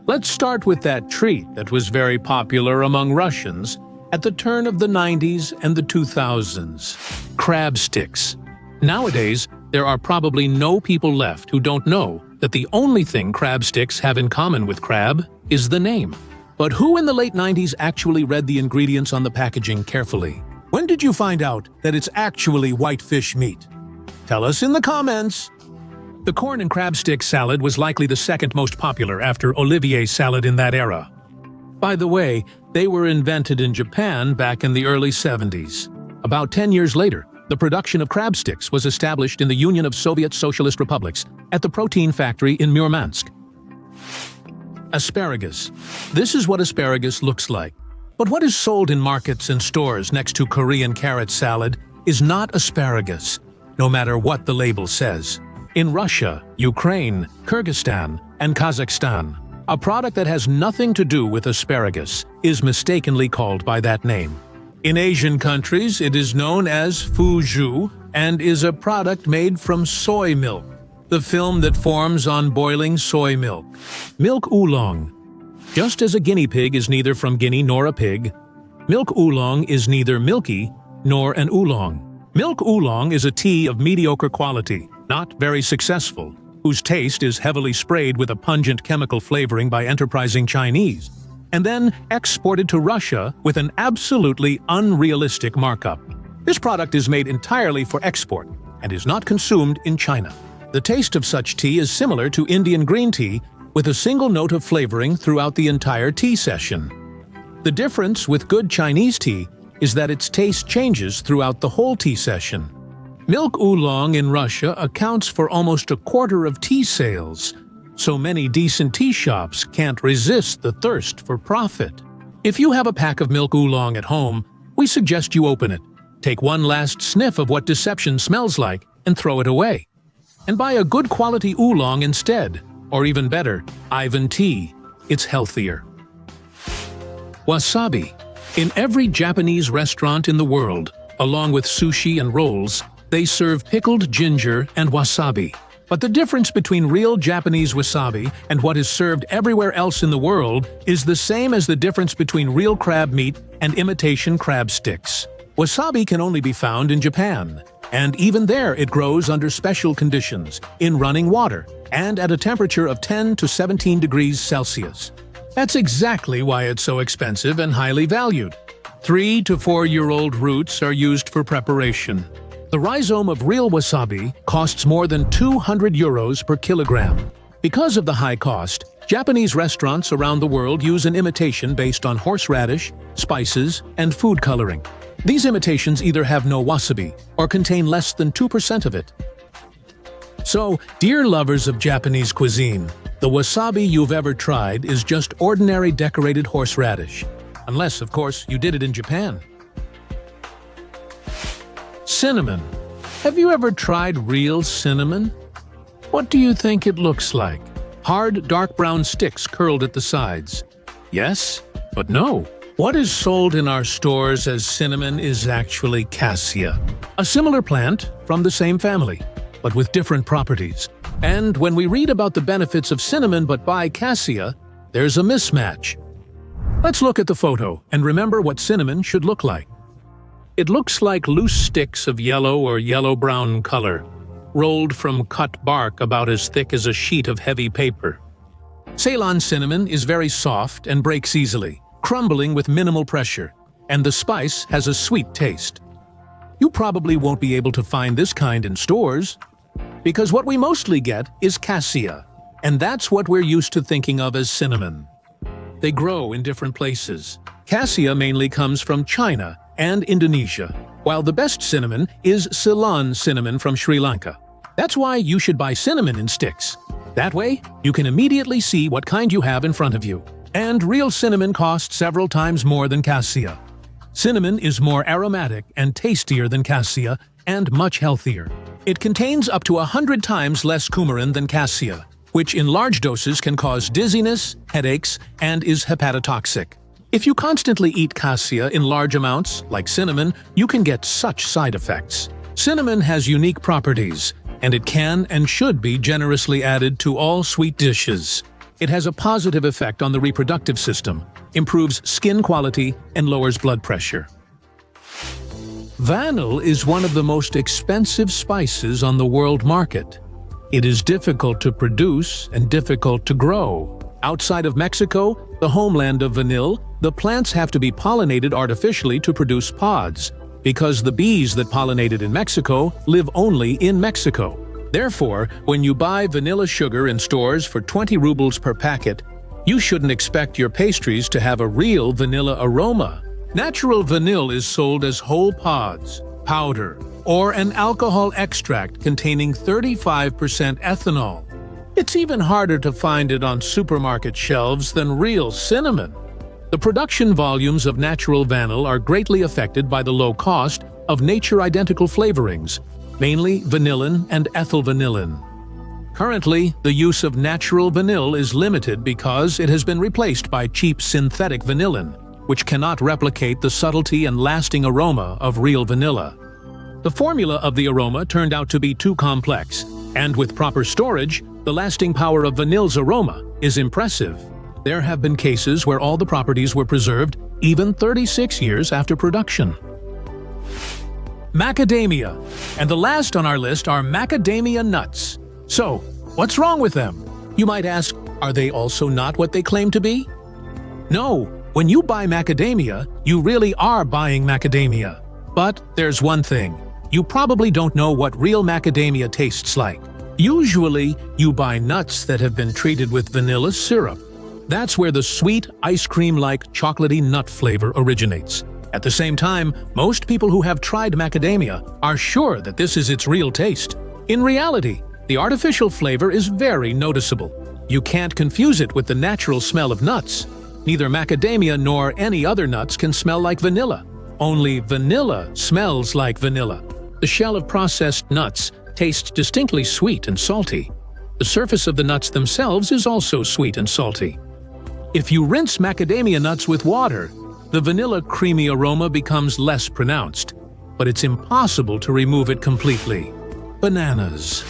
Let's start with that treat that was very popular among Russians at the turn of the 90s and the 2000s, crab sticks. Nowadays, there are probably no people left who don't know that the only thing crab sticks have in common with crab is the name. But who in the late 90s actually read the ingredients on the packaging carefully? When did you find out that it's actually whitefish meat? Tell us in the comments! The corn and crab stick salad was likely the second most popular after Olivier salad in that era. By the way, they were invented in Japan back in the early 70s. About 10 years later, the production of crab sticks was established in the Union of Soviet Socialist Republics at the protein factory in Murmansk. Asparagus. This is what asparagus looks like. But what is sold in markets and stores next to Korean carrot salad is not asparagus, no matter what the label says. In Russia, Ukraine, Kyrgyzstan, and Kazakhstan, a product that has nothing to do with asparagus is mistakenly called by that name. In Asian countries, it is known as fuju and is a product made from soy milk, the film that forms on boiling soy milk. Milk oolong. Just as a guinea pig is neither from Guinea nor a pig, milk oolong is neither milky nor an oolong. Milk oolong is a tea of mediocre quality, not very successful, whose taste is heavily sprayed with a pungent chemical flavoring by enterprising Chinese, and then exported to Russia with an absolutely unrealistic markup. This product is made entirely for export and is not consumed in China. The taste of such tea is similar to Indian green tea, with a single note of flavoring throughout the entire tea session. The difference with good Chinese tea is that its taste changes throughout the whole tea session. Milk oolong in Russia accounts for almost a quarter of tea sales, so many decent tea shops can't resist the thirst for profit. If you have a pack of milk oolong at home, we suggest you open it, take one last sniff of what deception smells like, and throw it away. And buy a good quality oolong instead, or even better, Ivan tea. It's healthier. Wasabi. In every Japanese restaurant in the world, along with sushi and rolls, they serve pickled ginger and wasabi. But the difference between real Japanese wasabi and what is served everywhere else in the world is the same as the difference between real crab meat and imitation crab sticks. Wasabi can only be found in Japan, and even there it grows under special conditions, in running water, and at a temperature of 10 to 17 degrees Celsius. That's exactly why it's so expensive and highly valued. 3 to 4-year-old roots are used for preparation. The rhizome of real wasabi costs more than 200 euros per kilogram. Because of the high cost, Japanese restaurants around the world use an imitation based on horseradish, spices, and food coloring. These imitations either have no wasabi or contain less than 2% of it. So, dear lovers of Japanese cuisine, the wasabi you've ever tried is just ordinary decorated horseradish. Unless, of course, you did it in Japan. Cinnamon. Have you ever tried real cinnamon? What do you think it looks like? Hard, dark brown sticks curled at the sides. Yes, but no. What is sold in our stores as cinnamon is actually Cassia, a similar plant from the same family, but with different properties. And when we read about the benefits of cinnamon but buy Cassia, there's a mismatch. Let's look at the photo and remember what cinnamon should look like. It looks like loose sticks of yellow or yellow-brown color, rolled from cut bark about as thick as a sheet of heavy paper. Ceylon cinnamon is very soft and breaks easily, crumbling with minimal pressure, and the spice has a sweet taste. You probably won't be able to find this kind in stores, because what we mostly get is Cassia, and that's what we're used to thinking of as cinnamon. They grow in different places. Cassia mainly comes from China and Indonesia, while the best cinnamon is Ceylon cinnamon from Sri Lanka. That's why you should buy cinnamon in sticks. That way, you can immediately see what kind you have in front of you. And real cinnamon costs several times more than Cassia. Cinnamon is more aromatic and tastier than Cassia, and much healthier. It contains up to 100 times less coumarin than Cassia, which in large doses can cause dizziness, headaches, and is hepatotoxic. If you constantly eat Cassia in large amounts, like cinnamon, you can get such side effects. Cinnamon has unique properties, and it can and should be generously added to all sweet dishes. It has a positive effect on the reproductive system, improves skin quality, and lowers blood pressure. Vanil is one of the most expensive spices on the world market. It is difficult to produce and difficult to grow. Outside of Mexico, the homeland of vanil, the plants have to be pollinated artificially to produce pods, because the bees that pollinated in Mexico live only in Mexico. Therefore, when you buy vanilla sugar in stores for 20 rubles per packet, you shouldn't expect your pastries to have a real vanilla aroma. Natural vanil is sold as whole pods, powder, or an alcohol extract containing 35% ethanol. It's even harder to find it on supermarket shelves than real cinnamon. The production volumes of natural vanil are greatly affected by the low cost of nature-identical flavorings, mainly vanillin and ethyl vanillin. Currently, the use of natural vanil is limited because it has been replaced by cheap synthetic vanillin, which cannot replicate the subtlety and lasting aroma of real vanilla. The formula of the aroma turned out to be too complex, and with proper storage, the lasting power of vanill's aroma is impressive. There have been cases where all the properties were preserved even 36 years after production. Macadamia, and the last on our list are macadamia nuts. So, what's wrong with them? You might ask, are they also not what they claim to be? No, when you buy macadamia, you really are buying macadamia. But there's one thing, you probably don't know what real macadamia tastes like. Usually, you buy nuts that have been treated with vanilla syrup. That's where the sweet, ice cream-like chocolatey nut flavor originates. At the same time, most people who have tried macadamia are sure that this is its real taste. In reality, the artificial flavor is very noticeable. You can't confuse it with the natural smell of nuts. Neither macadamia nor any other nuts can smell like vanilla. Only vanilla smells like vanilla. The shell of processed nuts tastes distinctly sweet and salty. The surface of the nuts themselves is also sweet and salty. If you rinse macadamia nuts with water, the vanilla creamy aroma becomes less pronounced, but it's impossible to remove it completely. Bananas.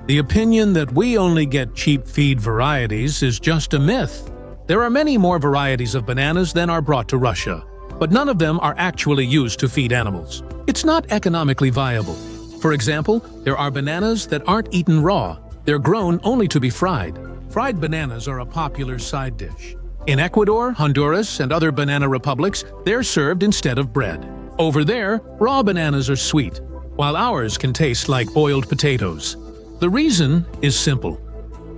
The opinion that we only get cheap feed varieties is just a myth. There are many more varieties of bananas than are brought to Russia, but none of them are actually used to feed animals. It's not economically viable. For example, there are bananas that aren't eaten raw. They're grown only to be fried. Fried bananas are a popular side dish. In Ecuador, Honduras, and other banana republics, they're served instead of bread. Over there, raw bananas are sweet, while ours can taste like boiled potatoes. The reason is simple.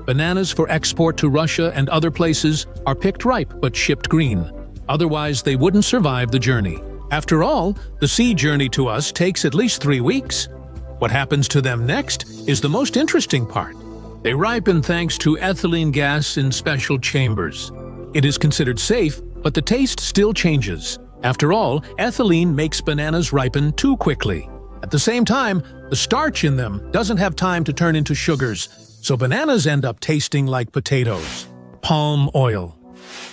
Bananas for export to Russia and other places are picked ripe but shipped green. Otherwise, they wouldn't survive the journey. After all, the sea journey to us takes at least 3 weeks. What happens to them next is the most interesting part. They ripen thanks to ethylene gas in special chambers. It is considered safe, but the taste still changes. After all, ethylene makes bananas ripen too quickly. At the same time, the starch in them doesn't have time to turn into sugars, so bananas end up tasting like potatoes. Palm oil.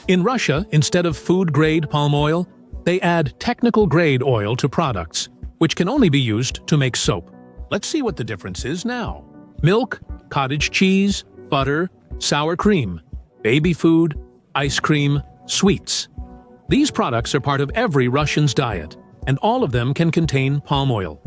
In Russia, instead of food-grade palm oil, they add technical-grade oil to products, which can only be used to make soap. Let's see what the difference is now. Milk, cottage cheese, butter, sour cream, baby food, ice cream, sweets. These products are part of every Russian's diet, and all of them can contain palm oil.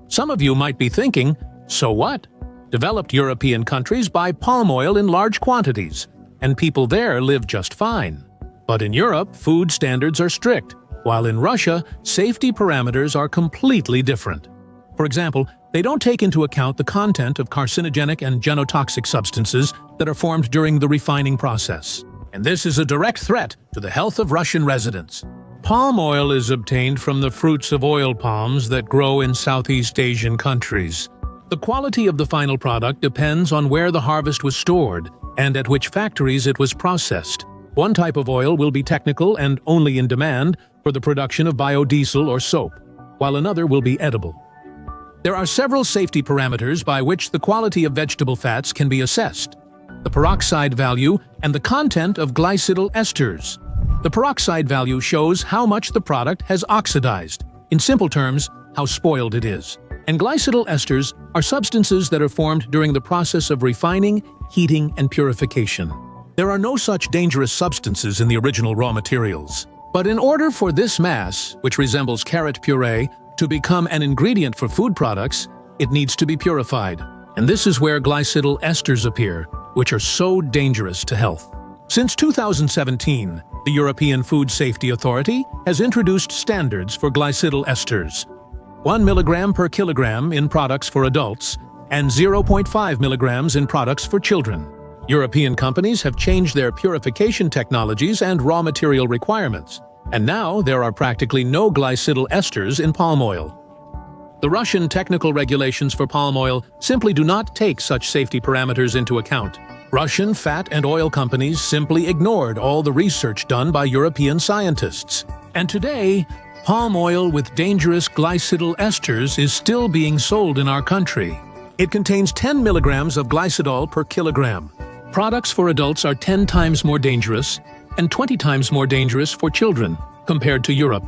Some of you might be thinking, so what? Developed European countries buy palm oil in large quantities, and people there live just fine. But in Europe, food standards are strict, while in Russia, safety parameters are completely different. For example, they don't take into account the content of carcinogenic and genotoxic substances that are formed during the refining process. And this is a direct threat to the health of Russian residents. Palm oil is obtained from the fruits of oil palms that grow in Southeast Asian countries. The quality of the final product depends on where the harvest was stored and at which factories it was processed. One type of oil will be technical and only in demand for the production of biodiesel or soap, while another will be edible. There are several safety parameters by which the quality of vegetable fats can be assessed: the peroxide value and the content of glycidyl esters. The peroxide value shows how much the product has oxidized, in simple terms, how spoiled it is. And glycidyl esters are substances that are formed during the process of refining, heating, and purification. There are no such dangerous substances in the original raw materials. But in order for this mass, which resembles carrot puree, to become an ingredient for food products, it needs to be purified. And this is where glycidyl esters appear, which are so dangerous to health. Since 2017, the European Food Safety Authority has introduced standards for glycidyl esters: 1 milligram per kilogram in products for adults and 0.5 milligrams in products for children. European companies have changed their purification technologies and raw material requirements, and now there are practically no glycidyl esters in palm oil. The Russian technical regulations for palm oil simply do not take such safety parameters into account. Russian fat and oil companies simply ignored all the research done by European scientists. And today, palm oil with dangerous glycidyl esters is still being sold in our country. It contains 10 milligrams of glycidol per kilogram. Products for adults are 10 times more dangerous and 20 times more dangerous for children compared to Europe.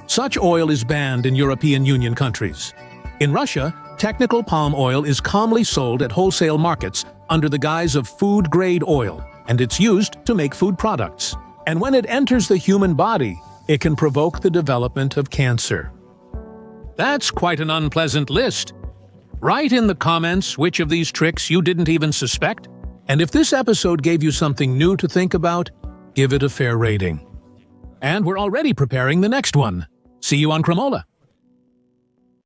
Such oil is banned in European Union countries. In Russia, technical palm oil is calmly sold at wholesale markets under the guise of food-grade oil, and it's used to make food products. And when it enters the human body, it can provoke the development of cancer. That's quite an unpleasant list. Write in the comments which of these tricks you didn't even suspect. And if this episode gave you something new to think about, give it a fair rating. And we're already preparing the next one. See you on Cremola.